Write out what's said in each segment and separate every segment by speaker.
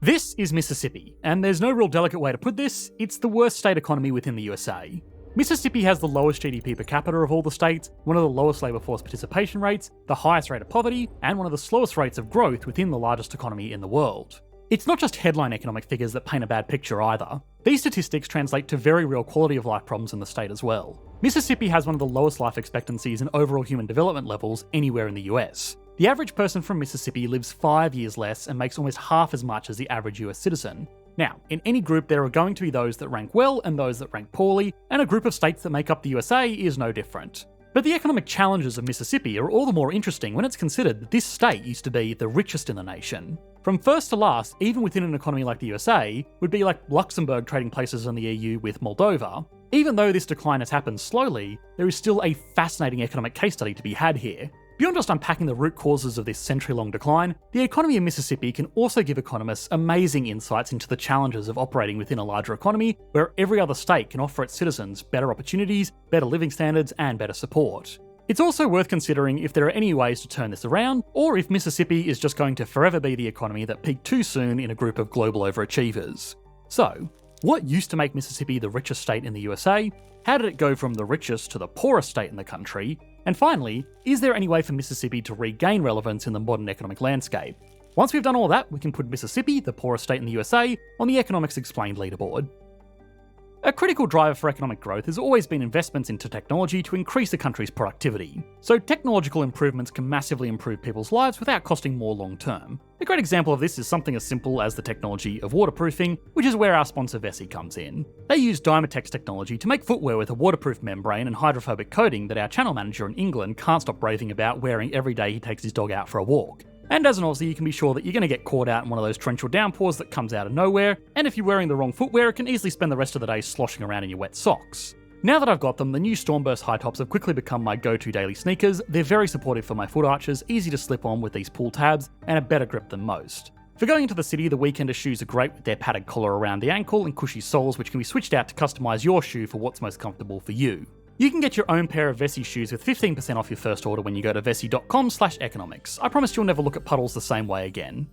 Speaker 1: This is Mississippi, and there's no real delicate way to put this, it's the worst state economy within the USA. Mississippi has the lowest GDP per capita of all the states, one of the lowest labour force participation rates, the highest rate of poverty, and one of the slowest rates of growth within the largest economy in the world. It's not just headline economic figures that paint a bad picture either. These statistics translate to very real quality of life problems in the state as well. Mississippi has one of the lowest life expectancies and overall human development levels anywhere in the US. The average person from Mississippi lives 5 years less and makes almost half as much as the average US citizen. Now, in any group there are going to be those that rank well and those that rank poorly, and a group of states that make up the USA is no different. But the economic challenges of Mississippi are all the more interesting when it's considered that this state used to be the richest in the nation. From first to last, even within an economy like the USA, would be like Luxembourg trading places in the EU with Moldova. Even though this decline has happened slowly, there is still a fascinating economic case study to be had here. Beyond just unpacking the root causes of this century-long decline, the economy of Mississippi can also give economists amazing insights into the challenges of operating within a larger economy where every other state can offer its citizens better opportunities, better living standards, and better support. It's also worth considering if there are any ways to turn this around, or if Mississippi is just going to forever be the economy that peaked too soon in a group of global overachievers. So, what used to make Mississippi the richest state in the USA? How did it go from the richest to the poorest state in the country? And finally, is there any way for Mississippi to regain relevance in the modern economic landscape? Once we've done all that, we can put Mississippi, the poorest state in the USA, on the Economics Explained leaderboard. A critical driver for economic growth has always been investments into technology to increase the country's productivity. So technological improvements can massively improve people's lives without costing more long term. A great example of this is something as simple as the technology of waterproofing, which is where our sponsor Vessi comes in. They use Dymatex technology to make footwear with a waterproof membrane and hydrophobic coating that our channel manager in England can't stop raving about wearing every day he takes his dog out for a walk. And as an Aussie, you can be sure that you're going to get caught out in one of those torrential downpours that comes out of nowhere, and if you're wearing the wrong footwear, it can easily spend the rest of the day sloshing around in your wet socks. Now that I've got them, the new Stormburst high tops have quickly become my go-to daily sneakers. They're very supportive for my foot arches, easy to slip on with these pull tabs, and a better grip than most. For going into the city, the Weekender shoes are great with their padded collar around the ankle and cushy soles which can be switched out to customise your shoe for what's most comfortable for you. You can get your own pair of Vessi shoes with 15% off your first order when you go to vessi.com/economics. I promise you'll never look at puddles the same way again.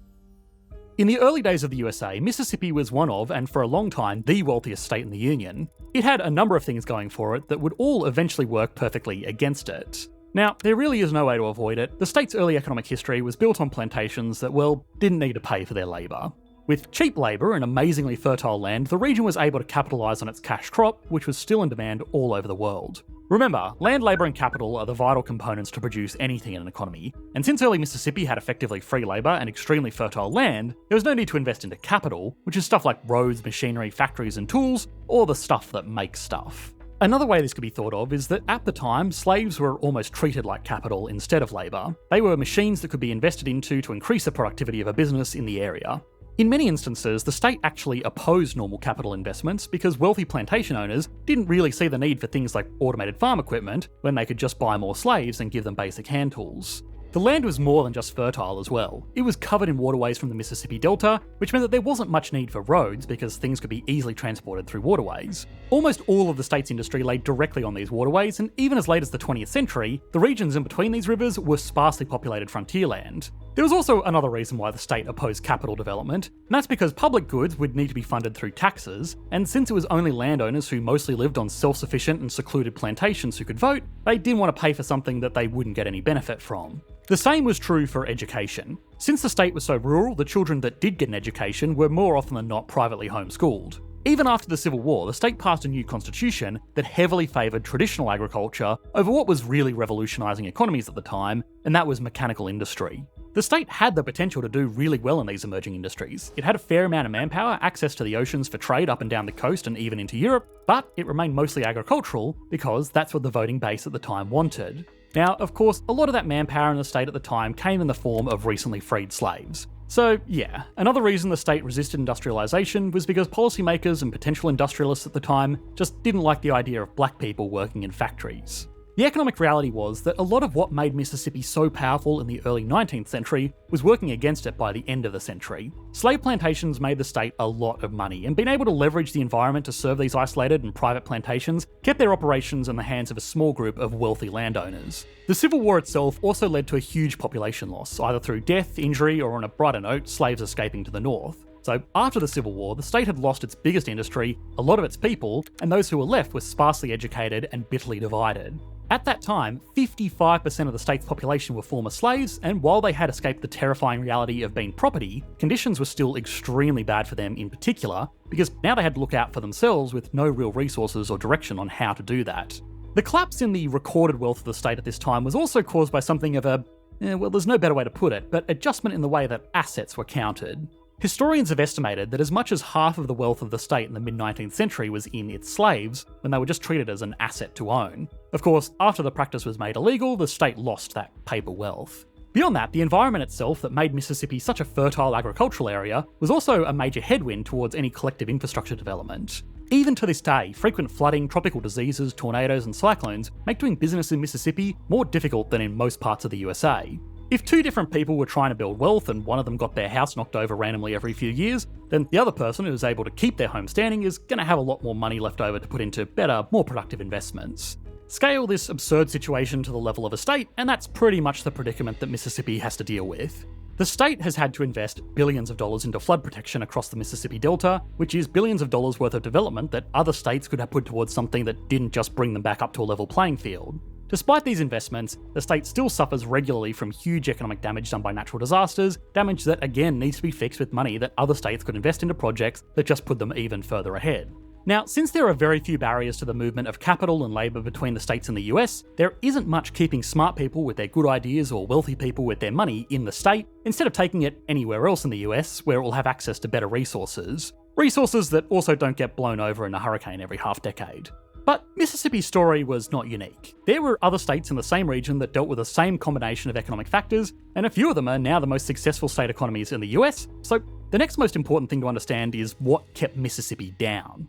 Speaker 1: In the early days of the USA, Mississippi was one of, and for a long time, the wealthiest state in the Union. It had a number of things going for it that would all eventually work perfectly against it. Now, there really is no way to avoid it. The state's early economic history was built on plantations that, well, didn't need to pay for their labour. With cheap labour and amazingly fertile land, the region was able to capitalise on its cash crop, which was still in demand all over the world. Remember, land, labour and capital are the vital components to produce anything in an economy, and since early Mississippi had effectively free labour and extremely fertile land, there was no need to invest into capital, which is stuff like roads, machinery, factories and tools, or the stuff that makes stuff. Another way this could be thought of is that at the time, slaves were almost treated like capital instead of labour. They were machines that could be invested into to increase the productivity of a business in the area. In many instances, the state actually opposed normal capital investments because wealthy plantation owners didn't really see the need for things like automated farm equipment when they could just buy more slaves and give them basic hand tools. The land was more than just fertile as well. It was covered in waterways from the Mississippi Delta, which meant that there wasn't much need for roads because things could be easily transported through waterways. Almost all of the state's industry lay directly on these waterways, and even as late as the 20th century, the regions in between these rivers were sparsely populated frontier land. There was also another reason why the state opposed capital development, and that's because public goods would need to be funded through taxes, and since it was only landowners who mostly lived on self-sufficient and secluded plantations who could vote, they didn't want to pay for something that they wouldn't get any benefit from. The same was true for education. Since the state was so rural, the children that did get an education were more often than not privately homeschooled. Even after the Civil War, the state passed a new constitution that heavily favoured traditional agriculture over what was really revolutionising economies at the time, and that was mechanical industry. The state had the potential to do really well in these emerging industries. It had a fair amount of manpower, access to the oceans for trade up and down the coast and even into Europe, but it remained mostly agricultural because that's what the voting base at the time wanted. Now, of course, a lot of that manpower in the state at the time came in the form of recently freed slaves. So yeah, another reason the state resisted industrialization was because policymakers and potential industrialists at the time just didn't like the idea of black people working in factories. The economic reality was that a lot of what made Mississippi so powerful in the early 19th century was working against it by the end of the century. Slave plantations made the state a lot of money, and being able to leverage the environment to serve these isolated and private plantations kept their operations in the hands of a small group of wealthy landowners. The Civil War itself also led to a huge population loss, either through death, injury, or on a brighter note, slaves escaping to the north. So after the Civil War, the state had lost its biggest industry, a lot of its people, and those who were left were sparsely educated and bitterly divided. At that time, 55% of the state's population were former slaves, and while they had escaped the terrifying reality of being property, conditions were still extremely bad for them in particular, because now they had to look out for themselves with no real resources or direction on how to do that. The collapse in the recorded wealth of the state at this time was also caused by something of a, well, there's no better way to put it, but adjustment in the way that assets were counted. Historians have estimated that as much as half of the wealth of the state in the mid-19th century was in its slaves, when they were just treated as an asset to own. Of course, after the practice was made illegal, the state lost that paper wealth. Beyond that, the environment itself that made Mississippi such a fertile agricultural area was also a major headwind towards any collective infrastructure development. Even to this day, frequent flooding, tropical diseases, tornadoes, and cyclones make doing business in Mississippi more difficult than in most parts of the USA. If two different people were trying to build wealth and one of them got their house knocked over randomly every few years, then the other person who is able to keep their home standing is going to have a lot more money left over to put into better, more productive investments. Scale this absurd situation to the level of a state, and that's pretty much the predicament that Mississippi has to deal with. The state has had to invest billions of dollars into flood protection across the Mississippi Delta, which is billions of dollars worth of development that other states could have put towards something that didn't just bring them back up to a level playing field. Despite these investments, the state still suffers regularly from huge economic damage done by natural disasters, damage that again needs to be fixed with money that other states could invest into projects that just put them even further ahead. Now, since there are very few barriers to the movement of capital and labour between the states and the US, there isn't much keeping smart people with their good ideas or wealthy people with their money in the state, instead of taking it anywhere else in the US where it will have access to better resources. Resources that also don't get blown over in a hurricane every half decade. But Mississippi's story was not unique. There were other states in the same region that dealt with the same combination of economic factors, and a few of them are now the most successful state economies in the US, so the next most important thing to understand is what kept Mississippi down.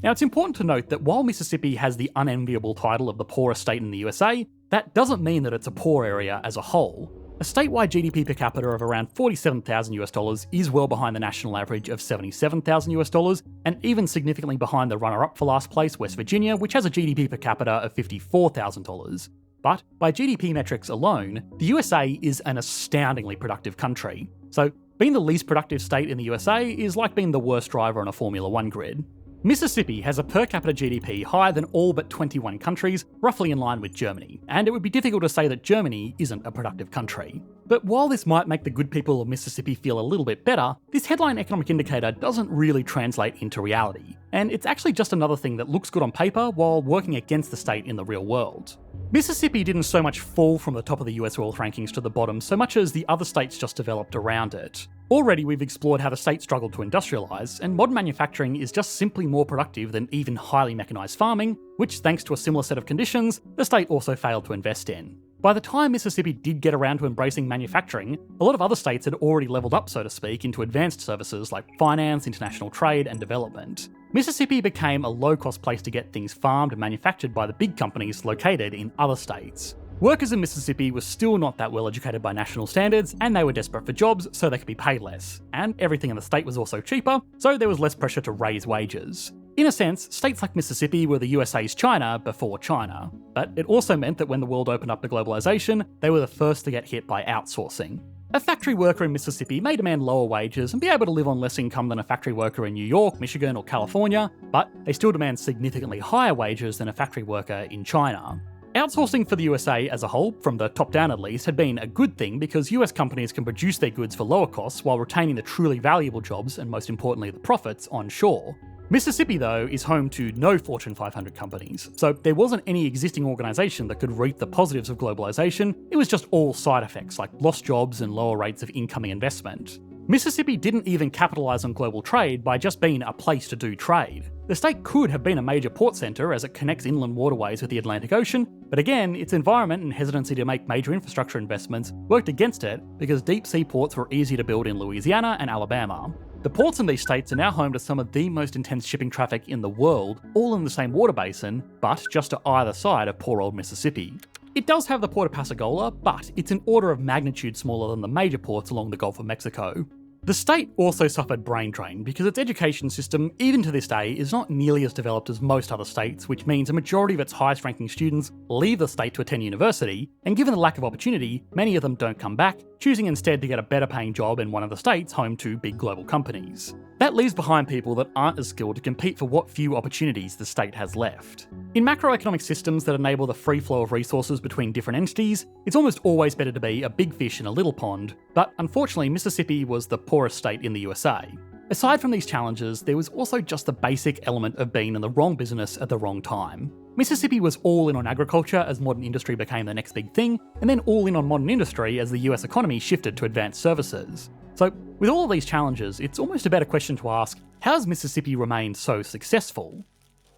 Speaker 1: Now, it's important to note that while Mississippi has the unenviable title of the poorest state in the USA, that doesn't mean that it's a poor area as a whole. A statewide GDP per capita of around $47,000 is well behind the national average of $77,000, and even significantly behind the runner-up for last place, West Virginia, which has a GDP per capita of $54,000. But by GDP metrics alone, the USA is an astoundingly productive country. So being the least productive state in the USA is like being the worst driver on a Formula 1 grid. Mississippi has a per capita GDP higher than all but 21 countries, roughly in line with Germany, and it would be difficult to say that Germany isn't a productive country. But while this might make the good people of Mississippi feel a little bit better, this headline economic indicator doesn't really translate into reality, and it's actually just another thing that looks good on paper while working against the state in the real world. Mississippi didn't so much fall from the top of the US wealth rankings to the bottom so much as the other states just developed around it. Already we've explored how the state struggled to industrialise, and modern manufacturing is just simply more productive than even highly mechanised farming, which thanks to a similar set of conditions, the state also failed to invest in. By the time Mississippi did get around to embracing manufacturing, a lot of other states had already levelled up, so to speak, into advanced services like finance, international trade, and development. Mississippi became a low-cost place to get things farmed and manufactured by the big companies located in other states. Workers in Mississippi were still not that well educated by national standards, and they were desperate for jobs so they could be paid less. And everything in the state was also cheaper, so there was less pressure to raise wages. In a sense, states like Mississippi were the USA's China before China. But it also meant that when the world opened up to globalization, they were the first to get hit by outsourcing. A factory worker in Mississippi may demand lower wages and be able to live on less income than a factory worker in New York, Michigan, or California, but they still demand significantly higher wages than a factory worker in China. Outsourcing for the USA as a whole, from the top down at least, had been a good thing because US companies can produce their goods for lower costs while retaining the truly valuable jobs and, most importantly, the profits onshore. Mississippi, though, is home to no Fortune 500 companies, so there wasn't any existing organisation that could reap the positives of globalisation. It was just all side effects like lost jobs and lower rates of incoming investment. Mississippi didn't even capitalise on global trade by just being a place to do trade. The state could have been a major port centre as it connects inland waterways with the Atlantic Ocean, but again, its environment and hesitancy to make major infrastructure investments worked against it because deep sea ports were easy to build in Louisiana and Alabama. The ports in these states are now home to some of the most intense shipping traffic in the world, all in the same water basin, but just to either side of poor old Mississippi. It does have the port of Pascagoula, but it's an order of magnitude smaller than the major ports along the Gulf of Mexico. The state also suffered brain drain because its education system, even to this day, is not nearly as developed as most other states, which means a majority of its highest ranking students leave the state to attend university, and given the lack of opportunity, many of them don't come back, choosing instead to get a better paying job in one of the states home to big global companies. That leaves behind people that aren't as skilled to compete for what few opportunities the state has left. In macroeconomic systems that enable the free flow of resources between different entities, it's almost always better to be a big fish in a little pond, but unfortunately Mississippi was the poorest state in the USA. Aside from these challenges, there was also just the basic element of being in the wrong business at the wrong time. Mississippi was all in on agriculture as modern industry became the next big thing, and then all in on modern industry as the US economy shifted to advanced services. So, with all of these challenges, it's almost a better question to ask, how has Mississippi remained so successful?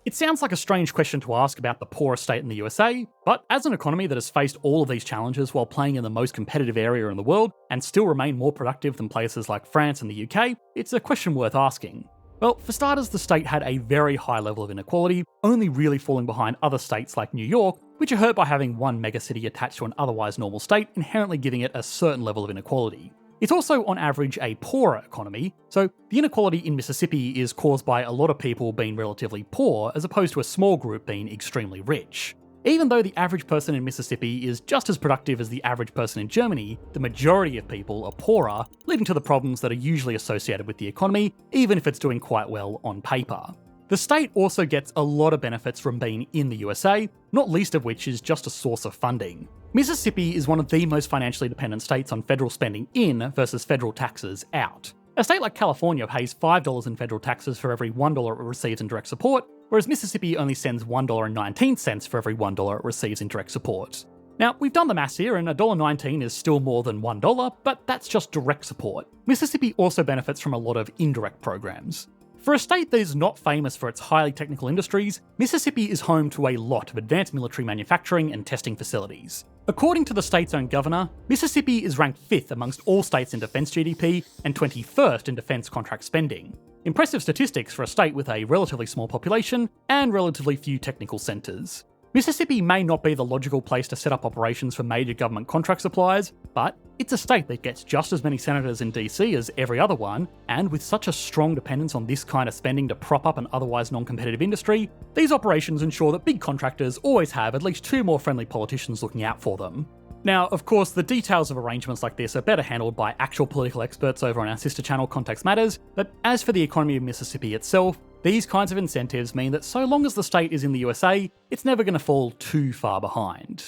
Speaker 1: It sounds like a strange question to ask about the poorest state in the USA, but as an economy that has faced all of these challenges while playing in the most competitive area in the world and still remain more productive than places like France and the UK, it's a question worth asking. Well, for starters, the state had a very high level of inequality, only really falling behind other states like New York, which are hurt by having one megacity attached to an otherwise normal state, inherently giving it a certain level of inequality. It's also, on average, a poorer economy, so the inequality in Mississippi is caused by a lot of people being relatively poor as opposed to a small group being extremely rich. Even though the average person in Mississippi is just as productive as the average person in Germany, the majority of people are poorer, leading to the problems that are usually associated with the economy, even if it's doing quite well on paper. The state also gets a lot of benefits from being in the USA, not least of which is just a source of funding. Mississippi is one of the most financially dependent states on federal spending in versus federal taxes out. A state like California pays $5 in federal taxes for every $1 it receives in direct support, whereas Mississippi only sends $1.19 for every $1 it receives in direct support. Now, we've done the maths here, and $1.19 is still more than $1, but that's just direct support. Mississippi also benefits from a lot of indirect programs. For a state that is not famous for its highly technical industries, Mississippi is home to a lot of advanced military manufacturing and testing facilities. According to the state's own governor, Mississippi is ranked 5th amongst all states in defence GDP and 21st in defence contract spending. Impressive statistics for a state with a relatively small population and relatively few technical centres. Mississippi may not be the logical place to set up operations for major government contract suppliers, but it's a state that gets just as many senators in DC as every other one, and with such a strong dependence on this kind of spending to prop up an otherwise non-competitive industry, these operations ensure that big contractors always have at least 2 more friendly politicians looking out for them. Now, of course, the details of arrangements like this are better handled by actual political experts over on our sister channel Context Matters, but as for the economy of Mississippi itself, these kinds of incentives mean that so long as the state is in the USA, it's never going to fall too far behind.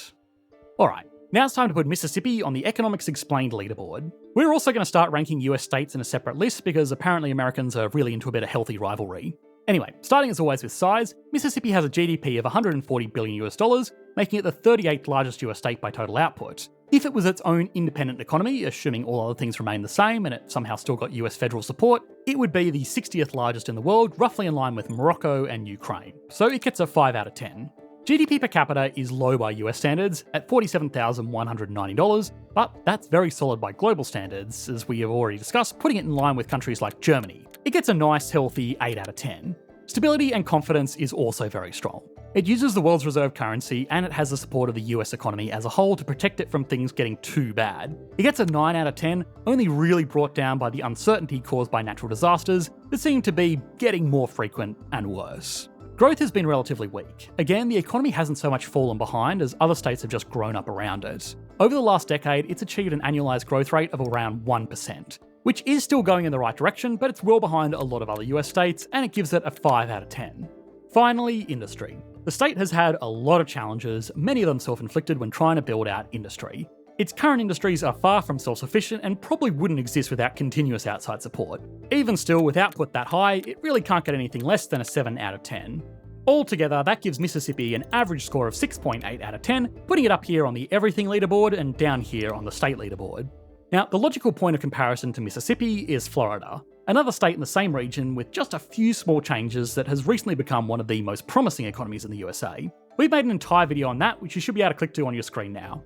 Speaker 1: Alright, now it's time to put Mississippi on the Economics Explained leaderboard. We're also going to start ranking US states in a separate list because apparently Americans are really into a bit of healthy rivalry. Anyway, starting as always with size, Mississippi has a GDP of $140 billion US, making it the 38th largest US state by total output. If it was its own independent economy, assuming all other things remain the same and it somehow still got US federal support, it would be the 60th largest in the world, roughly in line with Morocco and Ukraine. So it gets a 5 out of 10. GDP per capita is low by US standards, at $47,190, but that's very solid by global standards, as we have already discussed, putting it in line with countries like Germany. It gets a nice, healthy 8 out of 10. Stability and confidence is also very strong. It uses the world's reserve currency, and it has the support of the US economy as a whole to protect it from things getting too bad. It gets a 9 out of 10, only really brought down by the uncertainty caused by natural disasters that seem to be getting more frequent and worse. Growth has been relatively weak. Again, the economy hasn't so much fallen behind as other states have just grown up around it. Over the last decade, it's achieved an annualised growth rate of around 1%, which is still going in the right direction, but it's well behind a lot of other US states, and it gives it a 5 out of 10. Finally, industry. The state has had a lot of challenges, many of them self-inflicted when trying to build out industry. Its current industries are far from self-sufficient and probably wouldn't exist without continuous outside support. Even still, with output that high, it really can't get anything less than a 7 out of 10. Altogether, that gives Mississippi an average score of 6.8 out of 10, putting it up here on the everything leaderboard and down here on the state leaderboard. Now, the logical point of comparison to Mississippi is Florida, another state in the same region with just a few small changes that has recently become one of the most promising economies in the USA. We've made an entire video on that, which you should be able to click to on your screen now.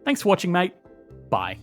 Speaker 1: Thanks for watching, mate. Bye.